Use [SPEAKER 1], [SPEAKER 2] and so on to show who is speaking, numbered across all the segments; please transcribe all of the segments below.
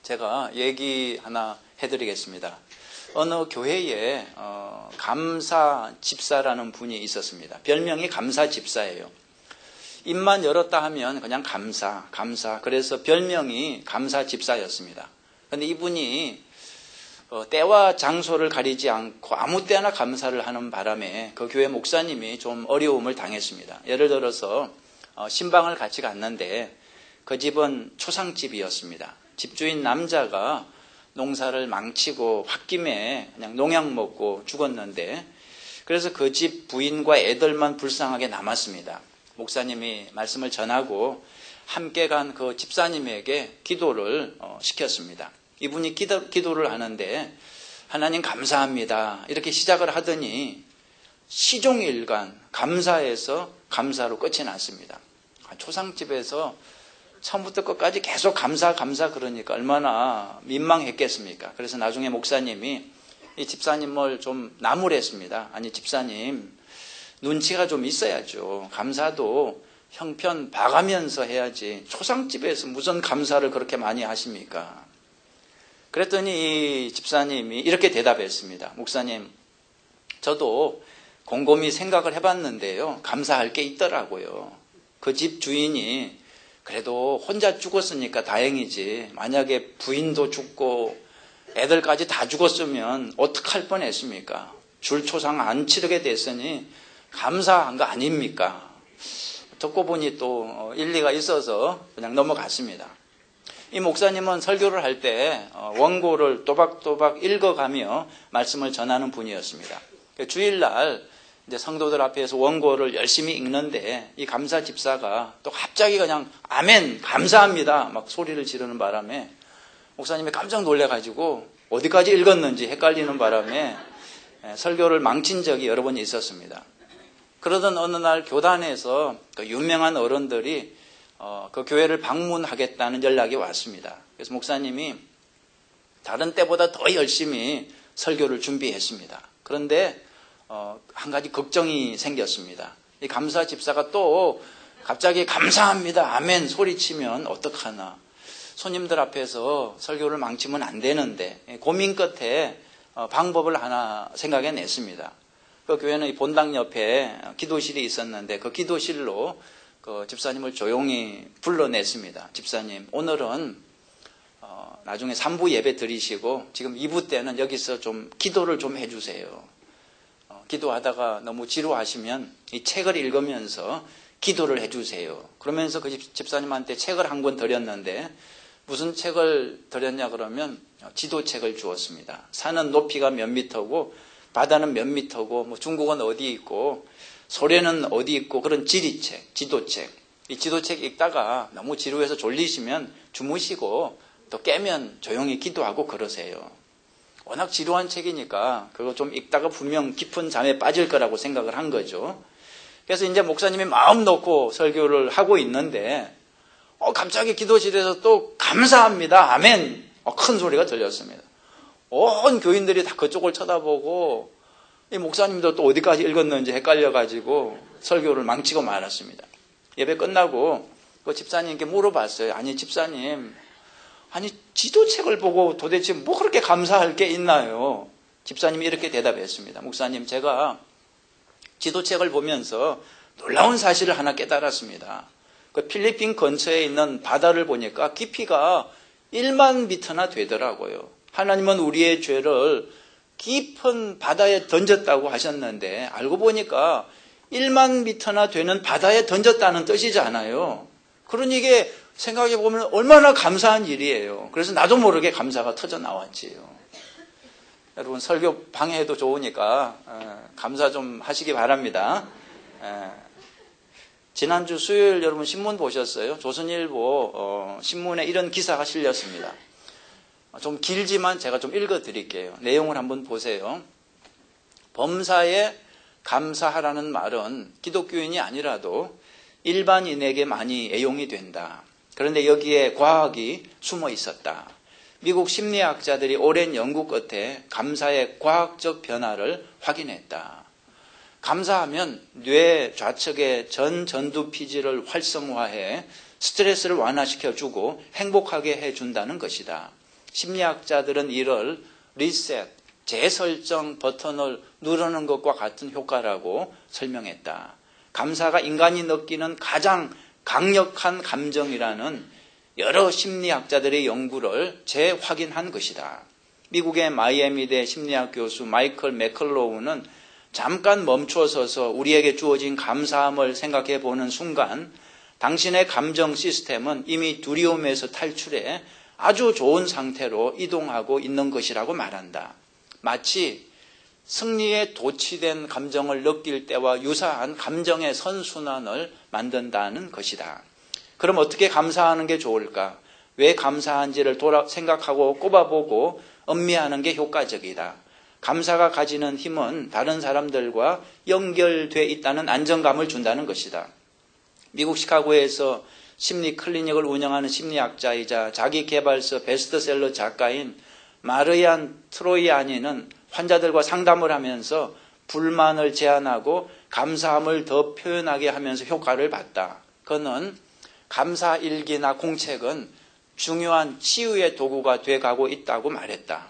[SPEAKER 1] 제가 얘기 하나 해드리겠습니다. 어느 교회에 감사 집사라는 분이 있었습니다. 별명이 감사 집사예요. 입만 열었다 하면 그냥 감사. 그래서 별명이 감사 집사였습니다. 그런데 이분이 때와 장소를 가리지 않고 아무 때나 감사를 하는 바람에 그 교회 목사님이 좀 어려움을 당했습니다. 예를 들어서 신방을 같이 갔는데 그 집은 초상집이었습니다. 집주인 남자가 농사를 망치고 홧김에 그냥 농약 먹고 죽었는데 그래서 그 집 부인과 애들만 불쌍하게 남았습니다. 목사님이 말씀을 전하고 함께 간 그 집사님에게 기도를 시켰습니다. 이분이 기도를 하는데 하나님 감사합니다 이렇게 시작을 하더니 시종일관 감사해서 감사로 끝이 났습니다. 초상집에서 처음부터 끝까지 계속 감사 그러니까 얼마나 민망했겠습니까? 그래서 나중에 목사님이 이 집사님을 좀 나무랬습니다. 아니 집사님 눈치가 좀 있어야죠. 감사도 형편 봐가면서 해야지 초상집에서 무슨 감사를 그렇게 많이 하십니까? 그랬더니 이 집사님이 이렇게 대답했습니다. 목사님, 저도 곰곰이 생각을 해봤는데요. 감사할 게 있더라고요. 그 집 주인이 그래도 혼자 죽었으니까 다행이지. 만약에 부인도 죽고 애들까지 다 죽었으면 어떡할 뻔했습니까? 줄초상 안 치르게 됐으니 감사한 거 아닙니까? 듣고 보니 또 일리가 있어서 그냥 넘어갔습니다. 이 목사님은 설교를 할 때 원고를 또박또박 읽어가며 말씀을 전하는 분이었습니다. 주일날 이제 성도들 앞에서 원고를 열심히 읽는데 이 감사 집사가 또 갑자기 그냥 아멘 감사합니다 막 소리를 지르는 바람에 목사님이 깜짝 놀래가지고 어디까지 읽었는지 헷갈리는 바람에 설교를 망친 적이 여러 번 있었습니다. 그러던 어느 날 교단에서 그 유명한 어른들이 그 교회를 방문하겠다는 연락이 왔습니다. 그래서 목사님이 다른 때보다 더 열심히 설교를 준비했습니다. 그런데 한 가지 걱정이 생겼습니다. 이 감사 집사가 또 갑자기 감사합니다 아멘 소리치면 어떡하나. 손님들 앞에서 설교를 망치면 안 되는데 고민 끝에 방법을 하나 생각해냈습니다. 그 교회는 본당 옆에 기도실이 있었는데 그 기도실로 그 집사님을 조용히 불러냈습니다. 집사님, 오늘은 나중에 3부 예배 드리시고 지금 2부 때는 여기서 좀 기도를 좀 해주세요. 기도하다가 너무 지루하시면 이 책을 읽으면서 기도를 해주세요. 그러면서 그 집사님한테 책을 한 권 드렸는데 무슨 책을 드렸냐 그러면 지도책을 주었습니다. 산은 높이가 몇 미터고 바다는 몇 미터고 뭐 중국은 어디 있고 소련은 어디 있고 그런 지리책, 지도책. 이 지도책 읽다가 너무 지루해서 졸리시면 주무시고 또 깨면 조용히 기도하고 그러세요. 워낙 지루한 책이니까 그거 좀 읽다가 분명 깊은 잠에 빠질 거라고 생각을 한 거죠. 그래서 이제 목사님이 마음 놓고 설교를 하고 있는데 갑자기 기도실에서 또 감사합니다 아멘 큰 소리가 들렸습니다. 온 교인들이 다 그쪽을 쳐다보고 이 목사님도 또 어디까지 읽었는지 헷갈려가지고 설교를 망치고 말았습니다. 예배 끝나고 그 집사님께 물어봤어요. 아니 집사님, 아니 지도책을 보고 도대체 뭐 그렇게 감사할 게 있나요? 집사님이 이렇게 대답했습니다. 목사님, 제가 지도책을 보면서 놀라운 사실을 하나 깨달았습니다. 그 필리핀 근처에 있는 바다를 보니까 깊이가 1만 미터나 되더라고요. 하나님은 우리의 죄를 깊은 바다에 던졌다고 하셨는데 알고 보니까 1만 미터나 되는 바다에 던졌다는 뜻이잖아요. 그러니 이게 생각해 보면 얼마나 감사한 일이에요. 그래서 나도 모르게 감사가 터져 나왔지요. 여러분 설교 방해해도 좋으니까 감사 좀 하시기 바랍니다. 지난주 수요일 여러분 신문 보셨어요? 조선일보 신문에 이런 기사가 실렸습니다. 좀 길지만 제가 좀 읽어드릴게요. 내용을 한번 보세요. 범사에 감사하라는 말은 기독교인이 아니라도 일반인에게 많이 애용이 된다. 그런데 여기에 과학이 숨어 있었다. 미국 심리학자들이 오랜 연구 끝에 감사의 과학적 변화를 확인했다. 감사하면 뇌 좌측의 전두 피질을 활성화해 스트레스를 완화시켜주고 행복하게 해준다는 것이다. 심리학자들은 이를 리셋, 재설정 버튼을 누르는 것과 같은 효과라고 설명했다. 감사가 인간이 느끼는 가장 강력한 감정이라는 여러 심리학자들의 연구를 재확인한 것이다. 미국의 마이애미대 심리학 교수 마이클 맥클로우는 잠깐 멈춰서서 우리에게 주어진 감사함을 생각해 보는 순간 당신의 감정 시스템은 이미 두려움에서 탈출해 아주 좋은 상태로 이동하고 있는 것이라고 말한다. 마치 승리에 도취된 감정을 느낄 때와 유사한 감정의 선순환을 만든다는 것이다. 그럼 어떻게 감사하는 게 좋을까? 왜 감사한지를 생각하고 꼽아보고 음미하는 게 효과적이다. 감사가 가지는 힘은 다른 사람들과 연결돼 있다는 안정감을 준다는 것이다. 미국 시카고에서 심리 클리닉을 운영하는 심리학자이자 자기개발서 베스트셀러 작가인 마르얀 트로이아니는 환자들과 상담을 하면서 불만을 제한하고 감사함을 더 표현하게 하면서 효과를 봤다. 그는 감사일기나 공책은 중요한 치유의 도구가 돼가고 있다고 말했다.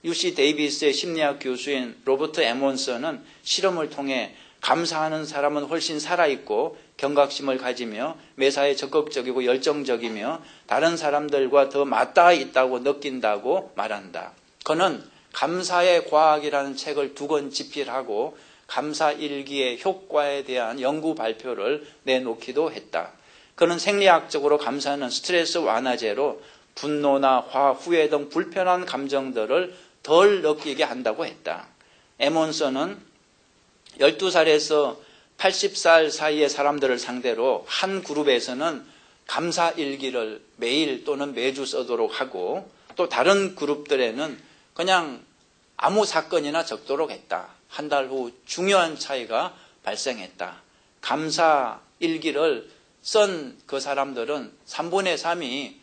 [SPEAKER 1] UC 데이비스의 심리학 교수인 로버트 에몬슨은 실험을 통해 감사하는 사람은 훨씬 살아있고 경각심을 가지며 매사에 적극적이고 열정적이며 다른 사람들과 더 맞닿아 있다고 느낀다고 말한다. 그는 감사의 과학이라는 책을 2권 집필하고 감사일기의 효과에 대한 연구 발표를 내놓기도 했다. 그는 생리학적으로 감사는 스트레스 완화제로 분노나 화, 후회 등 불편한 감정들을 덜 느끼게 한다고 했다. 에몬슨은 12살에서 80살 사이의 사람들을 상대로 한 그룹에서는 감사일기를 매일 또는 매주 써도록 하고 또 다른 그룹들에는 그냥 아무 사건이나 적도록 했다. 한 달 후 중요한 차이가 발생했다. 감사일기를 쓴 그 사람들은 3분의 3이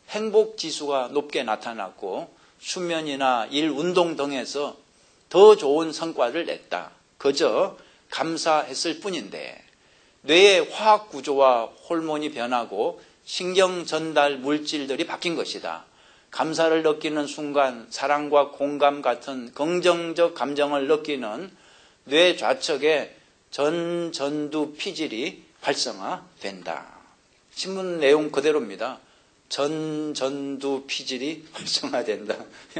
[SPEAKER 1] 행복지수가 높게 나타났고 수면이나 일, 운동 등에서 더 좋은 성과를 냈다. 그저 감사했을 뿐인데 뇌의 화학 구조와 호르몬이 변하고 신경 전달 물질들이 바뀐 것이다. 감사를 느끼는 순간 사랑과 공감 같은 긍정적 감정을 느끼는 뇌 좌측의 전두 피질이 활성화된다. 신문 내용 그대로입니다. 전두 피질이 활성화된다.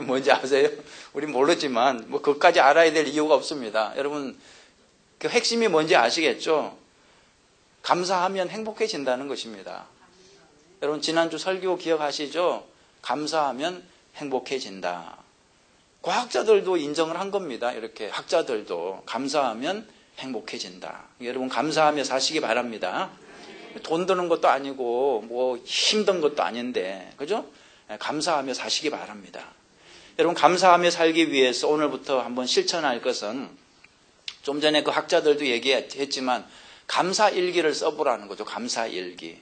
[SPEAKER 1] 뭔지 아세요? 우리 모르지만 뭐 그것까지 알아야 될 이유가 없습니다. 여러분 그 핵심이 뭔지 아시겠죠? 감사하면 행복해진다는 것입니다. 여러분 지난주 설교 기억하시죠? 감사하면 행복해진다. 과학자들도 인정을 한 겁니다. 이렇게 학자들도 감사하면 행복해진다. 여러분 감사하며 사시기 바랍니다. 돈 드는 것도 아니고 뭐 힘든 것도 아닌데 그죠? 감사하며 사시기 바랍니다. 여러분 감사하며 살기 위해서 오늘부터 한번 실천할 것은 좀 전에 그 학자들도 얘기했지만 감사일기를 써보라는 거죠. 감사일기.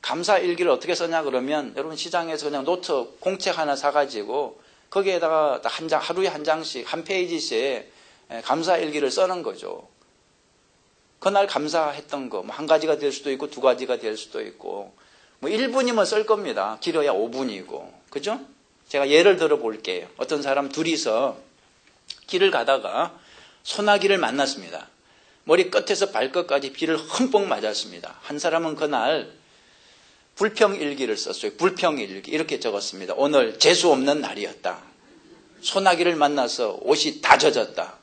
[SPEAKER 1] 감사일기를 어떻게 쓰냐 그러면 여러분 시장에서 그냥 노트 공책 하나 사가지고 거기에다가 하루에 한 장씩 한 페이지씩 감사일기를 써는 거죠. 그날 감사했던 거, 뭐 한 가지가 될 수도 있고 두 가지가 될 수도 있고 뭐 1분이면 쓸 겁니다. 길어야 5분이고. 그죠? 제가 예를 들어 볼게요. 어떤 사람 둘이서 길을 가다가 소나기를 만났습니다. 머리 끝에서 발끝까지 비를 흠뻑 맞았습니다. 한 사람은 그날 불평일기를 썼어요. 불평일기 이렇게 적었습니다. 오늘 재수 없는 날이었다. 소나기를 만나서 옷이 다 젖었다.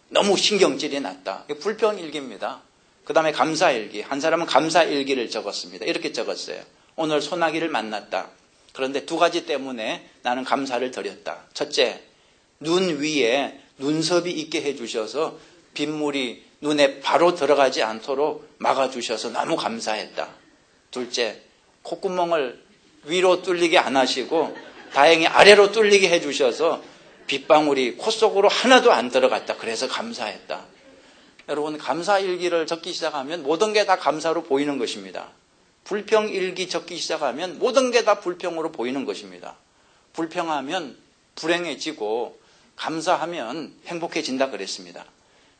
[SPEAKER 1] 너무 신경질이 났다. 불평일기입니다. 그 다음에 감사일기. 한 사람은 감사일기를 적었습니다. 이렇게 적었어요. 오늘 소나기를 만났다. 그런데 2가지 때문에 나는 감사를 드렸다. 첫째, 눈 위에 눈썹이 있게 해주셔서 빗물이 눈에 바로 들어가지 않도록 막아주셔서 너무 감사했다. 둘째, 콧구멍을 위로 뚫리게 안 하시고 다행히 아래로 뚫리게 해주셔서 빗방울이 코 속으로 하나도 안 들어갔다. 그래서 감사했다. 여러분 감사일기를 적기 시작하면 모든 게 다 감사로 보이는 것입니다. 불평일기 적기 시작하면 모든 게 다 불평으로 보이는 것입니다. 불평하면 불행해지고 감사하면 행복해진다 그랬습니다.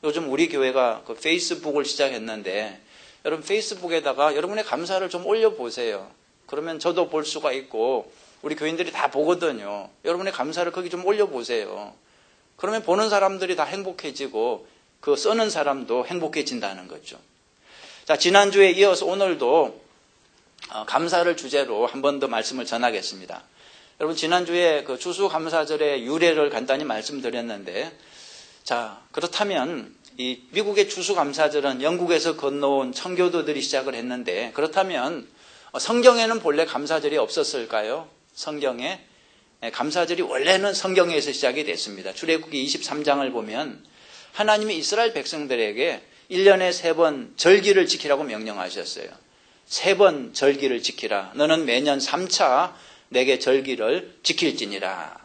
[SPEAKER 1] 요즘 우리 교회가 그 페이스북을 시작했는데 여러분 페이스북에다가 여러분의 감사를 좀 올려보세요. 그러면 저도 볼 수가 있고 우리 교인들이 다 보거든요. 여러분의 감사를 거기 좀 올려보세요. 그러면 보는 사람들이 다 행복해지고 그 쓰는 사람도 행복해진다는 거죠. 자, 지난주에 이어서 오늘도 감사를 주제로 한 번 더 말씀을 전하겠습니다. 여러분, 지난주에 그 추수감사절의 유래를 간단히 말씀드렸는데, 자, 그렇다면 이 미국의 추수감사절은 영국에서 건너온 청교도들이 시작을 했는데, 그렇다면 성경에는 본래 감사절이 없었을까요? 성경에 감사절이 원래는 성경에서 시작이 됐습니다. 출애굽기 23장을 보면 하나님이 이스라엘 백성들에게 1년에 3번 절기를 지키라고 명령하셨어요. 3번 절기를 지키라. 너는 매년 3차 내게 절기를 지킬지니라.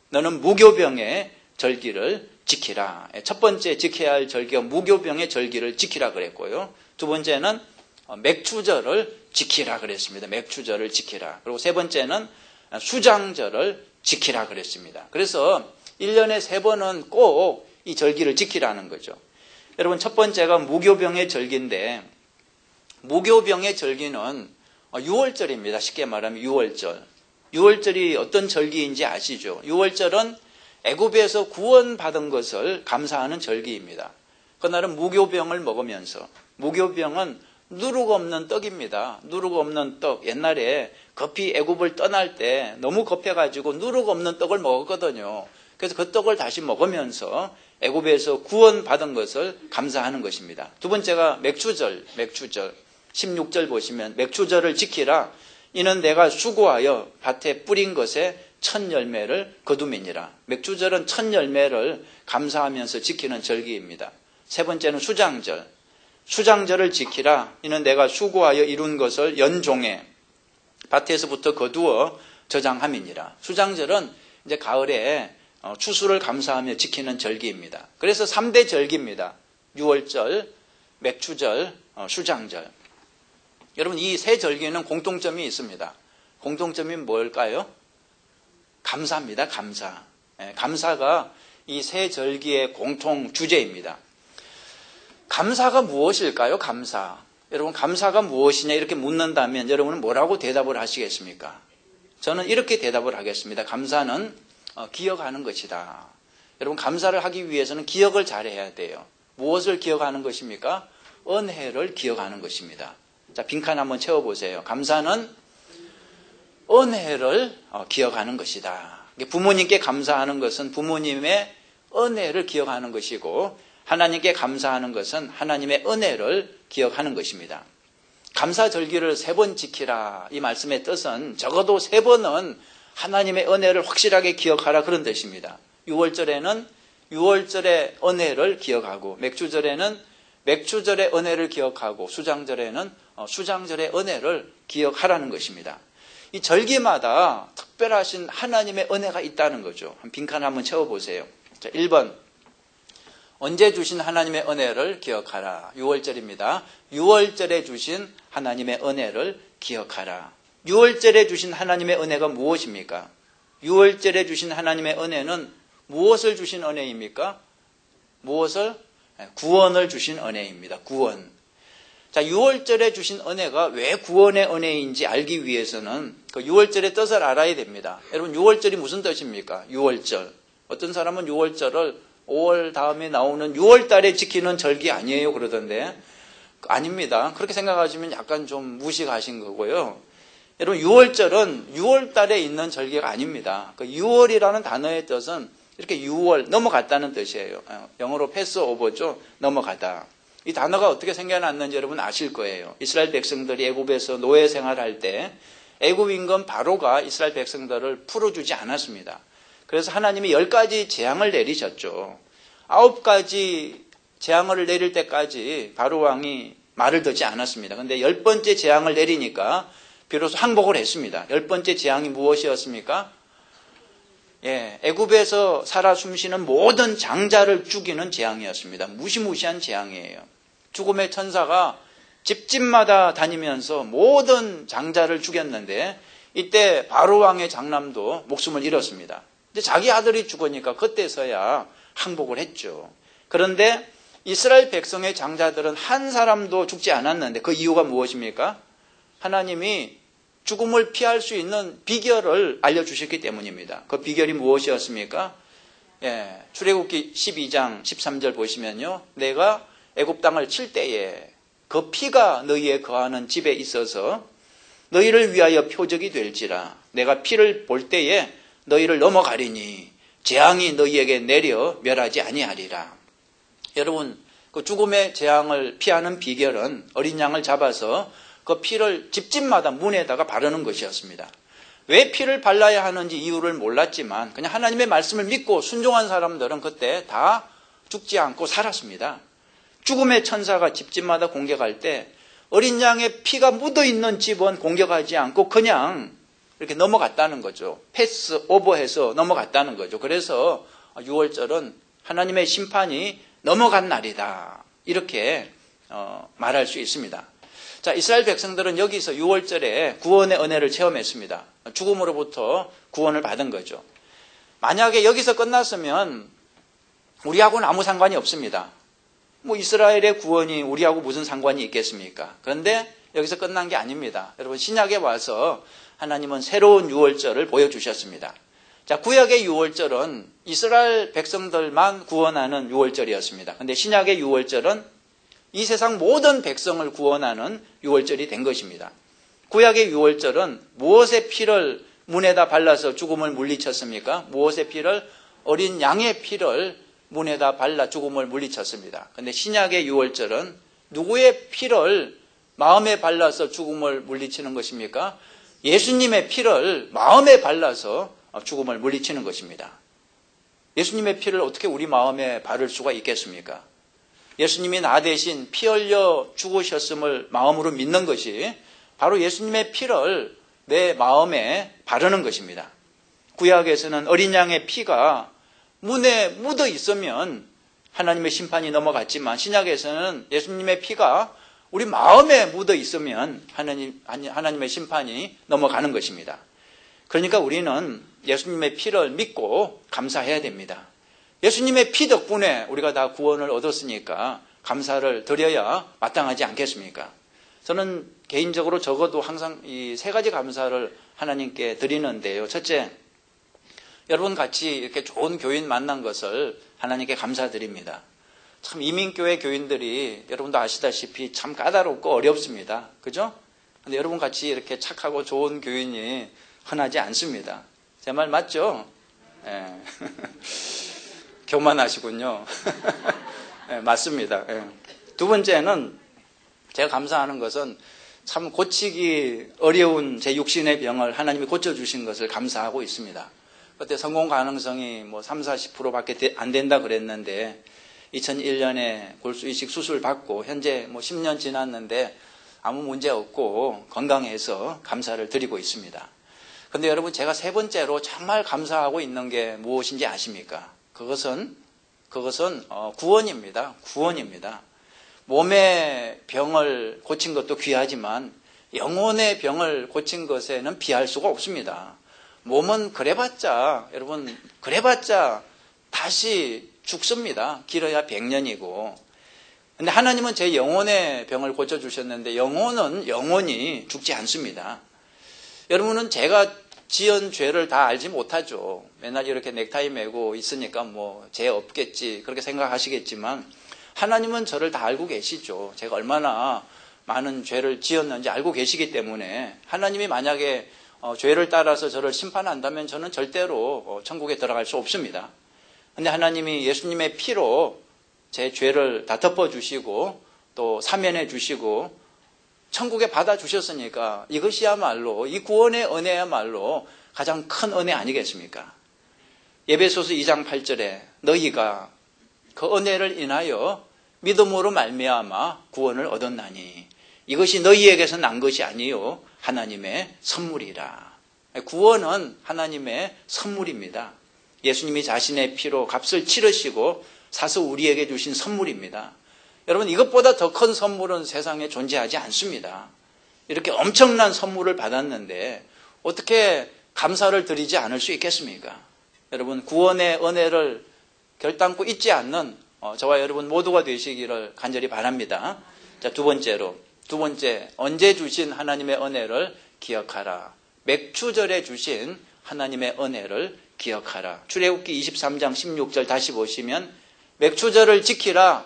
[SPEAKER 1] 너는 무교병의 절기를 지키라. 첫 번째 지켜야 할 절기가 무교병의 절기를 지키라 그랬고요. 두 번째는 맥추절을 지키라 그랬습니다. 맥추절을 지키라. 그리고 세 번째는 수장절을 지키라 그랬습니다. 그래서 1년에 3번은 꼭 이 절기를 지키라는 거죠. 여러분, 첫 번째가 무교병의 절기인데, 무교병의 절기는 6월절입니다. 쉽게 말하면 6월절. 6월절이 어떤 절기인지 아시죠? 6월절은 애굽에서 구원받은 것을 감사하는 절기입니다. 그날은 무교병을 먹으면서, 무교병은 누룩 없는 떡입니다. 누룩 없는 떡. 옛날에 급히 애굽을 떠날 때 너무 급해가지고 누룩 없는 떡을 먹었거든요. 그래서 그 떡을 다시 먹으면서 애굽에서 구원받은 것을 감사하는 것입니다. 두 번째가 맥추절. 16절 보시면 맥추절을 지키라. 이는 내가 수고하여 밭에 뿌린 것에 첫 열매를 거둠이니라. 맥추절은 첫 열매를 감사하면서 지키는 절기입니다. 세 번째는 수장절. 수장절을 지키라. 이는 내가 수고하여 이룬 것을 연종에 밭에서부터 거두어 저장함이니라. 수장절은 이제 가을에 추수를 감사하며 지키는 절기입니다. 그래서 3대 절기입니다. 6월절, 맥추절, 수장절. 여러분, 이 세 절기는 공통점이 있습니다. 공통점이 뭘까요? 감사입니다. 감사. 감사가 이 세 절기의 공통 주제입니다. 감사가 무엇일까요? 감사. 여러분, 감사가 무엇이냐 이렇게 묻는다면 여러분은 뭐라고 대답을 하시겠습니까? 저는 이렇게 대답을 하겠습니다. 감사는 기억하는 것이다. 여러분, 감사를 하기 위해서는 기억을 잘해야 돼요. 무엇을 기억하는 것입니까? 은혜를 기억하는 것입니다. 자, 빈칸 한번 채워보세요. 감사는 은혜를 기억하는 것이다. 부모님께 감사하는 것은 부모님의 은혜를 기억하는 것이고, 하나님께 감사하는 것은 하나님의 은혜를 기억하는 것입니다. 감사절기를 3번 지키라. 이 말씀의 뜻은 적어도 3번은 하나님의 은혜를 확실하게 기억하라 그런 뜻입니다. 6월절에는 6월절의 은혜를 기억하고, 맥추절에는 맥추절의 은혜를 기억하고, 수장절에는 수장절의 은혜를 기억하라는 것입니다. 이 절기마다 특별하신 하나님의 은혜가 있다는 거죠. 빈칸 한번 채워보세요. 자, 1번. 언제 주신 하나님의 은혜를 기억하라. 6월절입니다. 6월절에 주신 하나님의 은혜를 기억하라. 6월절에 주신 하나님의 은혜가 무엇입니까? 6월절에 주신 하나님의 은혜는 무엇을 주신 은혜입니까? 무엇을? 구원을 주신 은혜입니다. 구원. 자, 6월절에 주신 은혜가 왜 구원의 은혜인지 알기 위해서는 그 6월절의 뜻을 알아야 됩니다. 여러분, 6월절이 무슨 뜻입니까? 6월절. 어떤 사람은 6월절을 5월 다음에 나오는 6월 달에 지키는 절기 아니에요 그러던데, 아닙니다. 그렇게 생각하시면 약간 좀 무식하신 거고요. 여러분, 6월절은 6월 달에 있는 절기가 아닙니다. 그 6월이라는 단어의 뜻은 이렇게 6월, 넘어갔다는 뜻이에요. 영어로 패스 오버죠. 넘어가다. 이 단어가 어떻게 생겨났는지 여러분 아실 거예요. 이스라엘 백성들이 애굽에서 노예 생활할 때 애굽 임금 바로가 이스라엘 백성들을 풀어주지 않았습니다. 그래서 하나님이 10가지 재앙을 내리셨죠. 9가지 재앙을 내릴 때까지 바로 왕이 말을 듣지 않았습니다. 그런데 10번째 재앙을 내리니까 비로소 항복을 했습니다. 10번째 재앙이 무엇이었습니까? 애굽에서 살아 숨쉬는 모든 장자를 죽이는 재앙이었습니다. 무시무시한 재앙이에요. 죽음의 천사가 집집마다 다니면서 모든 장자를 죽였는데, 이때 바로 왕의 장남도 목숨을 잃었습니다. 근데 자기 아들이 죽으니까 그때서야 항복을 했죠. 그런데 이스라엘 백성의 장자들은 한 사람도 죽지 않았는데 그 이유가 무엇입니까? 하나님이 죽음을 피할 수 있는 비결을 알려주셨기 때문입니다. 그 비결이 무엇이었습니까? 출애굽기 12장 13절 보시면요. 내가 애굽 땅을 칠 때에 그 피가 너희에 거하는 집에 있어서 너희를 위하여 표적이 될지라. 내가 피를 볼 때에 너희를 넘어가리니 재앙이 너희에게 내려 멸하지 아니하리라. 여러분, 그 죽음의 재앙을 피하는 비결은 어린 양을 잡아서 그 피를 집집마다 문에다가 바르는 것이었습니다. 왜 피를 발라야 하는지 이유를 몰랐지만 그냥 하나님의 말씀을 믿고 순종한 사람들은 그때 다 죽지 않고 살았습니다. 죽음의 천사가 집집마다 공격할 때 어린 양의 피가 묻어있는 집은 공격하지 않고 그냥 이렇게 넘어갔다는 거죠. 패스 오버해서 넘어갔다는 거죠. 그래서 6월절은 하나님의 심판이 넘어간 날이다. 이렇게 말할 수 있습니다. 자, 이스라엘 백성들은 여기서 6월절에 구원의 은혜를 체험했습니다. 죽음으로부터 구원을 받은 거죠. 만약에 여기서 끝났으면 우리하고는 아무 상관이 없습니다. 뭐 이스라엘의 구원이 우리하고 무슨 상관이 있겠습니까? 그런데 여기서 끝난 게 아닙니다. 여러분, 신약에 와서 하나님은 새로운 6월절을 보여주셨습니다. 자, 구약의 6월절은 이스라엘 백성들만 구원하는 6월절이었습니다. 그런데 신약의 6월절은 이 세상 모든 백성을 구원하는 6월절이 된 것입니다. 구약의 6월절은 무엇의 피를 문에다 발라서 죽음을 물리쳤습니까? 무엇의 피를? 어린 양의 피를 문에다 발라 죽음을 물리쳤습니다. 그런데 신약의 6월절은 누구의 피를 마음에 발라서 죽음을 물리치는 것입니까? 예수님의 피를 마음에 발라서 죽음을 물리치는 것입니다. 예수님의 피를 어떻게 우리 마음에 바를 수가 있겠습니까? 예수님이 나 대신 피 흘려 죽으셨음을 마음으로 믿는 것이 바로 예수님의 피를 내 마음에 바르는 것입니다. 구약에서는 어린 양의 피가 문에 묻어 있으면 하나님의 심판이 넘어갔지만 신약에서는 예수님의 피가 우리 마음에 묻어 있으면 하나님의 심판이 넘어가는 것입니다. 그러니까 우리는 예수님의 피를 믿고 감사해야 됩니다. 예수님의 피 덕분에 우리가 다 구원을 얻었으니까 감사를 드려야 마땅하지 않겠습니까? 저는 개인적으로 적어도 항상 이 세 가지 감사를 하나님께 드리는데요. 첫째, 여러분 같이 이렇게 좋은 교인 만난 것을 하나님께 감사드립니다. 참 이민교회 교인들이 여러분도 아시다시피 참 까다롭고 어렵습니다. 그죠? 근데 여러분 같이 이렇게 착하고 좋은 교인이 흔하지 않습니다. 제 말 맞죠? 예. 교만하시군요. 예, 맞습니다. 예. 두 번째는 제가 감사하는 것은 참 고치기 어려운 제 육신의 병을 하나님이 고쳐주신 것을 감사하고 있습니다. 그때 성공 가능성이 뭐 30-40%밖에 안 된다 그랬는데 2001년에 골수 이식 수술 받고 현재 뭐 10년 지났는데 아무 문제 없고 건강해서 감사를 드리고 있습니다. 그런데 여러분, 제가 세 번째로 정말 감사하고 있는 게 무엇인지 아십니까? 그것은 구원입니다. 구원입니다. 몸의 병을 고친 것도 귀하지만 영혼의 병을 고친 것에는 비할 수가 없습니다. 몸은 그래봤자 다시 죽습니다. 길어야 100년이고. 근데 하나님은 제 영혼의 병을 고쳐주셨는데 영혼은 영원히 죽지 않습니다. 여러분은 제가 지은 죄를 다 알지 못하죠. 맨날 이렇게 넥타이 매고 있으니까 뭐 죄 없겠지 그렇게 생각하시겠지만 하나님은 저를 다 알고 계시죠. 제가 얼마나 많은 죄를 지었는지 알고 계시기 때문에 하나님이 만약에 죄를 따라서 저를 심판한다면 저는 절대로 천국에 들어갈 수 없습니다. 그런데 하나님이 예수님의 피로 제 죄를 다 덮어주시고 또 사면해 주시고 천국에 받아주셨으니까 이것이야말로 이 구원의 은혜야말로 가장 큰 은혜 아니겠습니까? 에베소서 2장 8절에 너희가 그 은혜를 인하여 믿음으로 말미암아 구원을 얻었나니 이것이 너희에게서 난 것이 아니요 하나님의 선물이라. 구원은 하나님의 선물입니다. 예수님이 자신의 피로 값을 치르시고 사서 우리에게 주신 선물입니다. 여러분, 이것보다 더 큰 선물은 세상에 존재하지 않습니다. 이렇게 엄청난 선물을 받았는데 어떻게 감사를 드리지 않을 수 있겠습니까? 여러분, 구원의 은혜를 결단코 잊지 않는 저와 여러분 모두가 되시기를 간절히 바랍니다. 자, 두 번째, 언제 주신 하나님의 은혜를 기억하라. 맥추절에 주신 하나님의 은혜를 기억하라. 출애굽기 23장 16절 다시 보시면 맥추절을 지키라.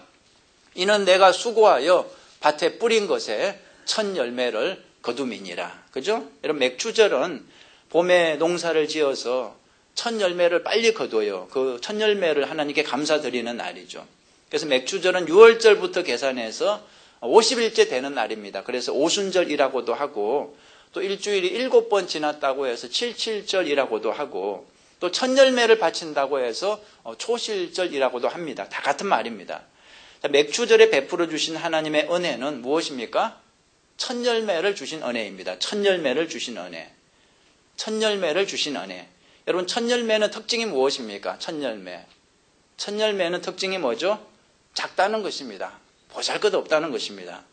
[SPEAKER 1] 이는 내가 수고하여 밭에 뿌린 것에 첫 열매를 거둠이니라. 그죠? 여러분, 맥추절은 봄에 농사를 지어서 첫 열매를 빨리 거둬요. 그 첫 열매를 하나님께 감사드리는 날이죠. 그래서 맥추절은 6월절부터 계산해서 50일째 되는 날입니다. 그래서 오순절이라고도 하고, 또 일주일이 7번 지났다고 해서 칠칠절이라고도 하고, 또 첫 열매를 바친다고 해서 초실절이라고도 합니다. 다 같은 말입니다. 맥추절에 베풀어 주신 하나님의 은혜는 무엇입니까? 첫 열매를 주신 은혜입니다. 첫 열매를 주신 은혜. 첫 열매를 주신 은혜. 여러분, 첫 열매는 특징이 무엇입니까? 첫 열매. 첫 열매는 특징이 뭐죠? 작다는 것입니다. 보잘것없다는 것입니다.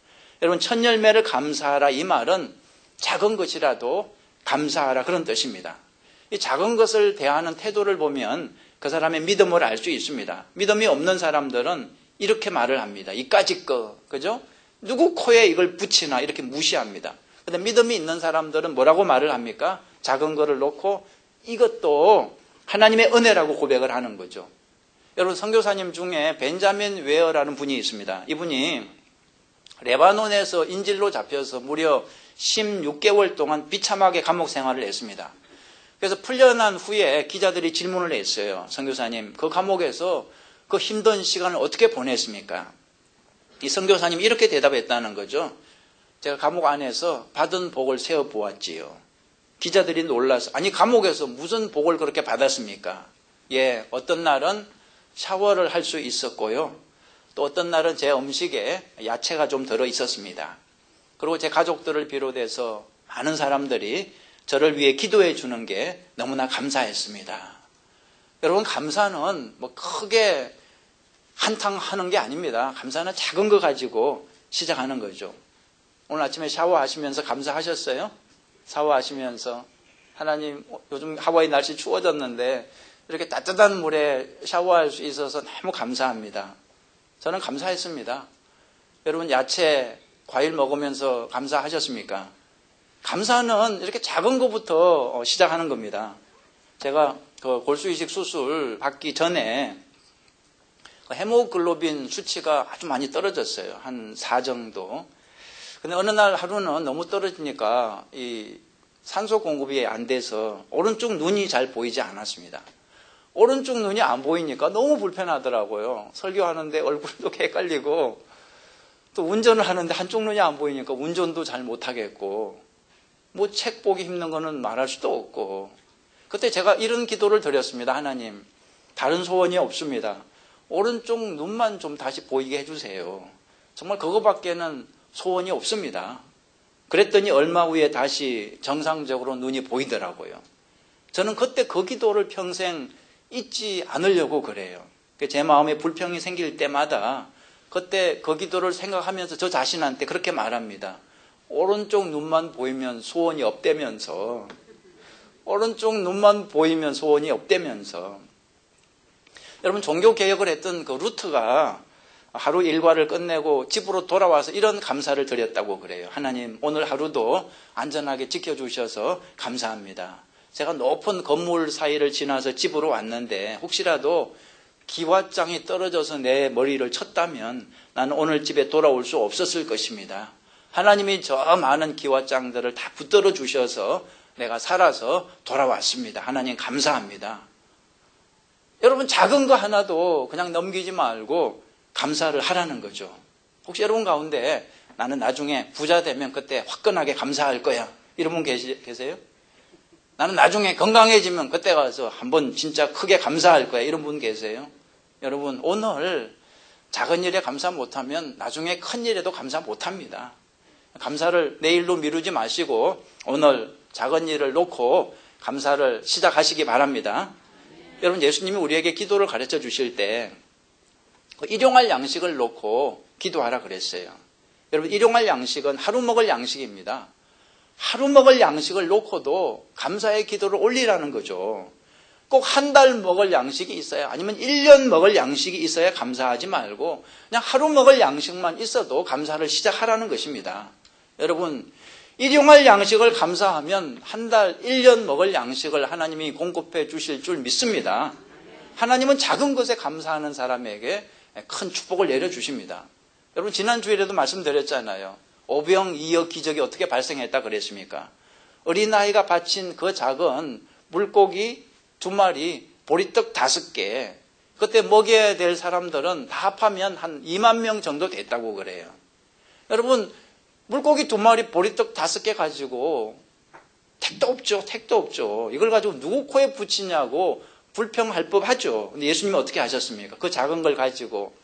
[SPEAKER 1] 여러분, 첫 열매를 감사하라, 이 말은 작은 것이라도 감사하라, 그런 뜻입니다. 이 작은 것을 대하는 태도를 보면 그 사람의 믿음을 알 수 있습니다. 믿음이 없는 사람들은 이렇게 말을 합니다. 이까짓 거, 그죠? 누구 코에 이걸 붙이나 이렇게 무시합니다. 그런데 믿음이 있는 사람들은 뭐라고 말을 합니까? 작은 거를 놓고 이것도 하나님의 은혜라고 고백을 하는 거죠. 여러분, 선교사님 중에 벤자민 웨어라는 분이 있습니다. 이분이 레바논에서 인질로 잡혀서 무려 16개월 동안 비참하게 감옥 생활을 했습니다. 그래서 풀려난 후에 기자들이 질문을 했어요. 선교사님, 그 감옥에서 그 힘든 시간을 어떻게 보냈습니까? 이 선교사님이 이렇게 대답했다는 거죠. 제가 감옥 안에서 받은 복을 세어보았지요. 기자들이 놀라서, 아니 감옥에서 무슨 복을 그렇게 받았습니까? 예, 어떤 날은 샤워를 할 수 있었고요. 또 어떤 날은 제 음식에 야채가 좀 들어 있었습니다. 그리고 제 가족들을 비롯해서 많은 사람들이 저를 위해 기도해 주는 게 너무나 감사했습니다. 여러분, 감사는 뭐 크게 한탕하는 게 아닙니다. 감사는 작은 거 가지고 시작하는 거죠. 오늘 아침에 샤워하시면서 감사하셨어요? 샤워하시면서 하나님, 요즘 하와이 날씨 추워졌는데 이렇게 따뜻한 물에 샤워할 수 있어서 너무 감사합니다. 저는 감사했습니다. 여러분, 야채, 과일 먹으면서 감사하셨습니까? 감사는 이렇게 작은 것부터 시작하는 겁니다. 제가 그 골수이식 수술 받기 전에 헤모글로빈 수치가 아주 많이 떨어졌어요. 한 4 정도. 근데 어느 날 하루는 너무 떨어지니까 이 산소 공급이 안 돼서 오른쪽 눈이 잘 보이지 않았습니다. 오른쪽 눈이 안 보이니까 너무 불편하더라고요. 설교하는데 얼굴도 헷갈리고, 또 운전을 하는데 한쪽 눈이 안 보이니까 운전도 잘 못하겠고, 뭐 책 보기 힘든 거는 말할 수도 없고. 그때 제가 이런 기도를 드렸습니다. 하나님, 다른 소원이 없습니다. 오른쪽 눈만 좀 다시 보이게 해주세요. 정말 그거밖에는 소원이 없습니다. 그랬더니 얼마 후에 다시 정상적으로 눈이 보이더라고요. 저는 그때 그 기도를 평생 잊지 않으려고 그래요. 제 마음에 불평이 생길 때마다 그때 그 기도를 생각하면서 저 자신한테 그렇게 말합니다. 오른쪽 눈만 보이면 소원이 없다면서. 오른쪽 눈만 보이면 소원이 없다면서. 여러분, 종교개혁을 했던 그 루트가 하루 일과를 끝내고 집으로 돌아와서 이런 감사를 드렸다고 그래요. 하나님, 오늘 하루도 안전하게 지켜주셔서 감사합니다. 제가 높은 건물 사이를 지나서 집으로 왔는데 혹시라도 기와장이 떨어져서 내 머리를 쳤다면 나는 오늘 집에 돌아올 수 없었을 것입니다. 하나님이 저 많은 기와장들을 다 붙들어 주셔서 내가 살아서 돌아왔습니다. 하나님 감사합니다. 여러분, 작은 거 하나도 그냥 넘기지 말고 감사를 하라는 거죠. 혹시 여러분 가운데 나는 나중에 부자 되면 그때 화끈하게 감사할 거야, 이런 분 계세요? 나는 나중에 건강해지면 그때 가서 한번 진짜 크게 감사할 거야, 이런 분 계세요? 여러분, 오늘 작은 일에 감사 못하면 나중에 큰 일에도 감사 못합니다. 감사를 내일로 미루지 마시고 오늘 작은 일을 놓고 감사를 시작하시기 바랍니다. 여러분, 예수님이 우리에게 기도를 가르쳐 주실 때 일용할 양식을 놓고 기도하라 그랬어요. 여러분, 일용할 양식은 하루 먹을 양식입니다. 하루 먹을 양식을 놓고도 감사의 기도를 올리라는 거죠. 꼭 한 달 먹을 양식이 있어야, 아니면 1년 먹을 양식이 있어야 감사하지 말고 그냥 하루 먹을 양식만 있어도 감사를 시작하라는 것입니다. 여러분, 일용할 양식을 감사하면 한 달, 1년 먹을 양식을 하나님이 공급해 주실 줄 믿습니다. 하나님은 작은 것에 감사하는 사람에게 큰 축복을 내려주십니다. 여러분 지난 주일에도 말씀드렸잖아요. 오병이어 기적이 어떻게 발생했다 그랬습니까? 어린아이가 바친 그 작은 물고기 2마리, 보리떡 5개, 그때 먹여야 될 사람들은 다 합하면 한 2만 명 정도 됐다고 그래요. 여러분 물고기 2마리, 보리떡 5개 가지고 택도 없죠. 이걸 가지고 누구 코에 붙이냐고 불평할 법하죠. 근데 예수님은 어떻게 하셨습니까? 그 작은 걸 가지고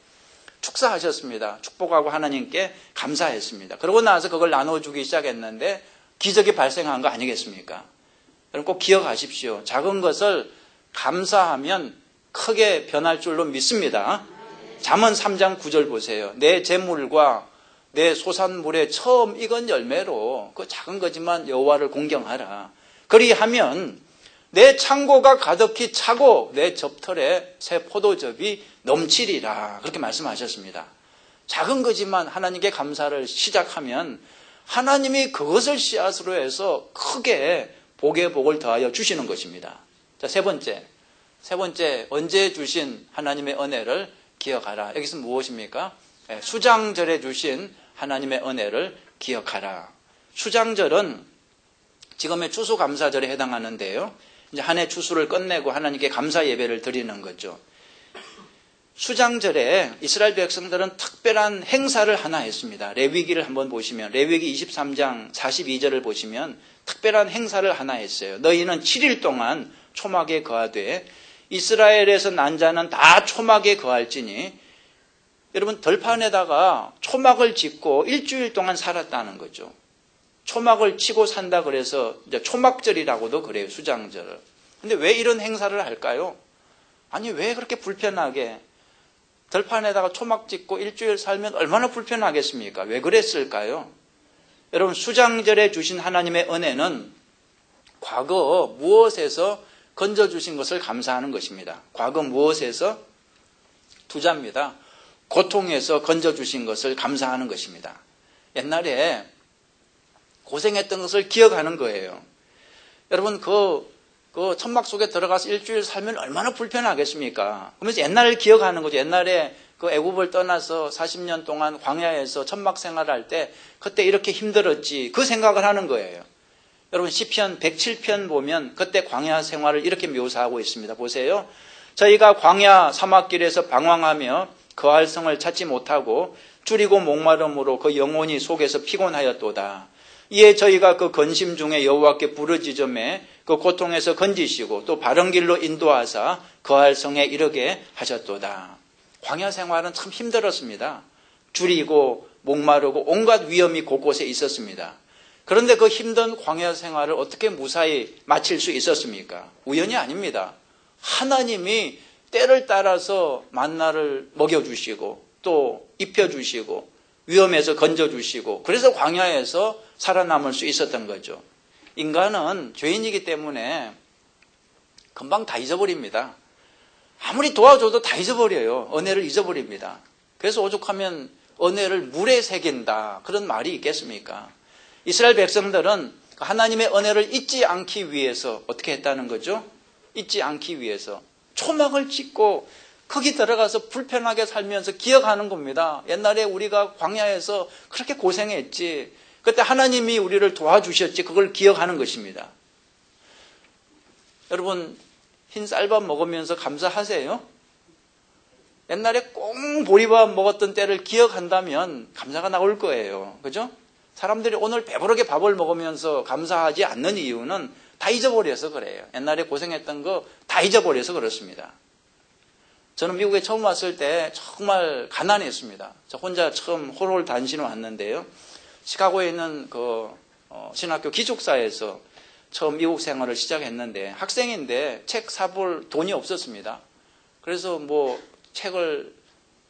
[SPEAKER 1] 축사하셨습니다. 축복하고 하나님께 감사했습니다. 그러고 나서 그걸 나눠주기 시작했는데 기적이 발생한 거 아니겠습니까? 여러분 꼭 기억하십시오. 작은 것을 감사하면 크게 변할 줄로 믿습니다. 잠언 3장 9절 보세요. 내 재물과 내 소산물의 처음 익은 열매로 그 작은 거지만 여호와를 공경하라. 그리하면 내 창고가 가득히 차고 내 접털에 새 포도즙이 넘치리라. 그렇게 말씀하셨습니다. 작은 거지만 하나님께 감사를 시작하면 하나님이 그것을 씨앗으로 해서 크게 복의 복을 더하여 주시는 것입니다. 자, 세 번째 언제 주신 하나님의 은혜를 기억하라. 여기서 무엇입니까? 수장절에 주신 하나님의 은혜를 기억하라. 수장절은 지금의 추수감사절에 해당하는데요. 이제 한 해 추수를 끝내고 하나님께 감사 예배를 드리는 거죠. 수장절에 이스라엘 백성들은 특별한 행사를 하나 했습니다. 레위기를 한번 보시면 레위기 23장 42절을 보시면 특별한 행사를 하나 했어요. 너희는 7일 동안 초막에 거하되 이스라엘에서 난 자는 다 초막에 거할지니 여러분 들판에다가 초막을 짓고 일주일 동안 살았다는 거죠. 초막을 치고 산다 그래서 이제 초막절이라고도 그래요. 수장절을. 근데 왜 이런 행사를 할까요? 아니 왜 그렇게 불편하게 들판에다가 초막 짓고 일주일 살면 얼마나 불편하겠습니까? 왜 그랬을까요? 여러분 수장절에 주신 하나님의 은혜는 과거 무엇에서 건져주신 것을 감사하는 것입니다. 과거 무엇에서? 투자입니다. 고통에서 건져주신 것을 감사하는 것입니다. 옛날에 고생했던 것을 기억하는 거예요. 여러분 그 천막 속에 들어가서 일주일 살면 얼마나 불편하겠습니까? 그러면서 옛날을 기억하는 거죠. 옛날에 그 애굽을 떠나서 40년 동안 광야에서 천막 생활할 때 그때 이렇게 힘들었지 그 생각을 하는 거예요. 여러분 시편 107편 보면 그때 광야 생활을 이렇게 묘사하고 있습니다. 보세요. 저희가 광야 사막길에서 방황하며 거할 성을 찾지 못하고 줄이고 목마름으로 그 영혼이 속에서 피곤하였도다. 이에 저희가 그 근심 중에 여호와께 부르짖음에 그 고통에서 건지시고 또 바른 길로 인도하사 거할 성에 이르게 하셨도다. 광야 생활은 참 힘들었습니다. 줄이고 목마르고 온갖 위험이 곳곳에 있었습니다. 그런데 그 힘든 광야 생활을 어떻게 무사히 마칠 수 있었습니까? 우연이 아닙니다. 하나님이 때를 따라서 만나를 먹여주시고 또 입혀주시고 위험에서 건져주시고 그래서 광야에서 살아남을 수 있었던 거죠. 인간은 죄인이기 때문에 금방 다 잊어버립니다. 아무리 도와줘도 다 잊어버려요. 은혜를 잊어버립니다. 그래서 오죽하면 은혜를 물에 새긴다 그런 말이 있겠습니까? 이스라엘 백성들은 하나님의 은혜를 잊지 않기 위해서 어떻게 했다는 거죠? 잊지 않기 위해서 초막을 짓고 거기 들어가서 불편하게 살면서 기억하는 겁니다. 옛날에 우리가 광야에서 그렇게 고생했지. 그때 하나님이 우리를 도와주셨지. 그걸 기억하는 것입니다. 여러분 흰 쌀밥 먹으면서 감사하세요? 옛날에 꼭 보리밥 먹었던 때를 기억한다면 감사가 나올 거예요. 그죠? 사람들이 오늘 배부르게 밥을 먹으면서 감사하지 않는 이유는 다 잊어버려서 그래요. 옛날에 고생했던 거 다 잊어버려서 그렇습니다. 저는 미국에 처음 왔을 때 정말 가난했습니다. 저 혼자 처음 홀홀 단신을 왔는데요. 시카고에 있는 그 신학교 기숙사에서 처음 미국 생활을 시작했는데 학생인데 책 사볼 돈이 없었습니다. 그래서 뭐 책을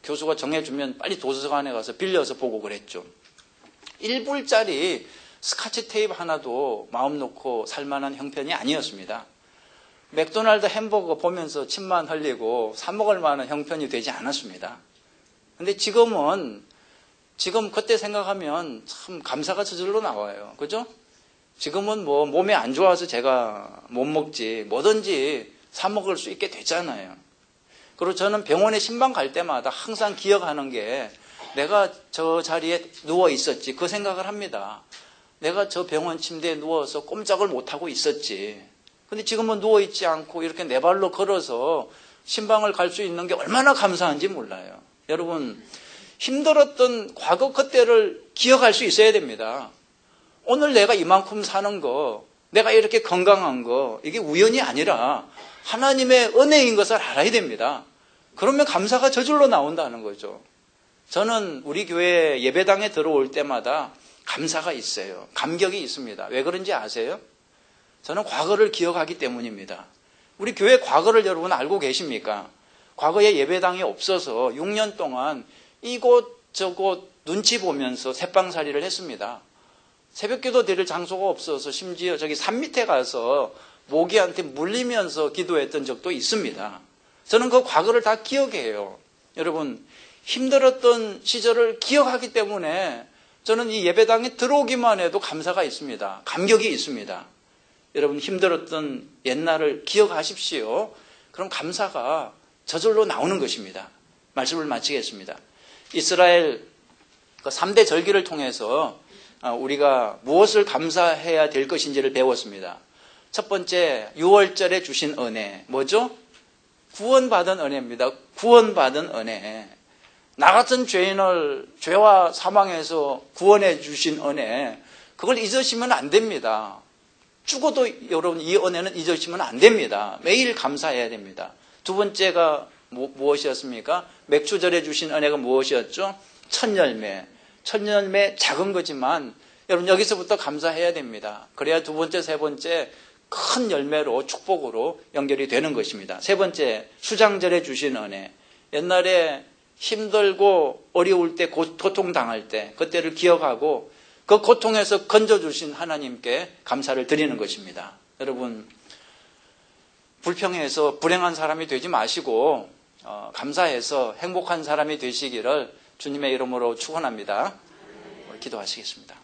[SPEAKER 1] 교수가 정해주면 빨리 도서관에 가서 빌려서 보고 그랬죠. 1불짜리 스카치 테이프 하나도 마음 놓고 살만한 형편이 아니었습니다. 맥도날드 햄버거 보면서 침만 흘리고 사 먹을 만한 형편이 되지 않았습니다. 그런데 지금은 지금 그때 생각하면 참 감사가 저절로 나와요. 그죠? 지금은 뭐 몸이 안 좋아서 제가 못 먹지 뭐든지 사 먹을 수 있게 되잖아요. 그리고 저는 병원에 신방 갈 때마다 항상 기억하는 게 내가 저 자리에 누워 있었지 그 생각을 합니다. 내가 저 병원 침대에 누워서 꼼짝을 못하고 있었지. 근데 지금은 누워있지 않고 이렇게 내 발로 걸어서 신방을 갈 수 있는 게 얼마나 감사한지 몰라요. 여러분, 힘들었던 과거 그때를 기억할 수 있어야 됩니다. 오늘 내가 이만큼 사는 거, 내가 이렇게 건강한 거, 이게 우연이 아니라 하나님의 은혜인 것을 알아야 됩니다. 그러면 감사가 저절로 나온다는 거죠. 저는 우리 교회 예배당에 들어올 때마다 감사가 있어요. 감격이 있습니다. 왜 그런지 아세요? 저는 과거를 기억하기 때문입니다. 우리 교회 과거를 여러분 알고 계십니까? 과거에 예배당이 없어서 6년 동안 이곳 저곳 눈치 보면서 새빵살이를 했습니다. 새벽기도 드릴 장소가 없어서 심지어 저기 산 밑에 가서 모기한테 물리면서 기도했던 적도 있습니다. 저는 그 과거를 다 기억해요. 여러분, 힘들었던 시절을 기억하기 때문에 저는 이 예배당에 들어오기만 해도 감사가 있습니다. 감격이 있습니다. 여러분, 힘들었던 옛날을 기억하십시오. 그럼 감사가 저절로 나오는 것입니다. 말씀을 마치겠습니다. 이스라엘 3대 절기를 통해서 우리가 무엇을 감사해야 될 것인지를 배웠습니다. 첫 번째, 6월절에 주신 은혜. 뭐죠? 구원받은 은혜입니다. 구원받은 은혜. 나 같은 죄인을 죄와 사망에서 구원해 주신 은혜. 그걸 잊으시면 안 됩니다. 죽어도 여러분 이 은혜는 잊으시면 안 됩니다. 매일 감사해야 됩니다. 두 번째가 무엇이었습니까? 맥주절에 주신 은혜가 무엇이었죠? 첫 열매. 첫 열매 작은 거지만 여러분 여기서부터 감사해야 됩니다. 그래야 두 번째, 세 번째 큰 열매로 축복으로 연결이 되는 것입니다. 세 번째, 수장절에 주신 은혜. 옛날에 힘들고 어려울 때 고통당할 때 그때를 기억하고 그 고통에서 건져주신 하나님께 감사를 드리는 것입니다. 여러분, 불평해서 불행한 사람이 되지 마시고 감사해서 행복한 사람이 되시기를 주님의 이름으로 축원합니다. 기도하시겠습니다.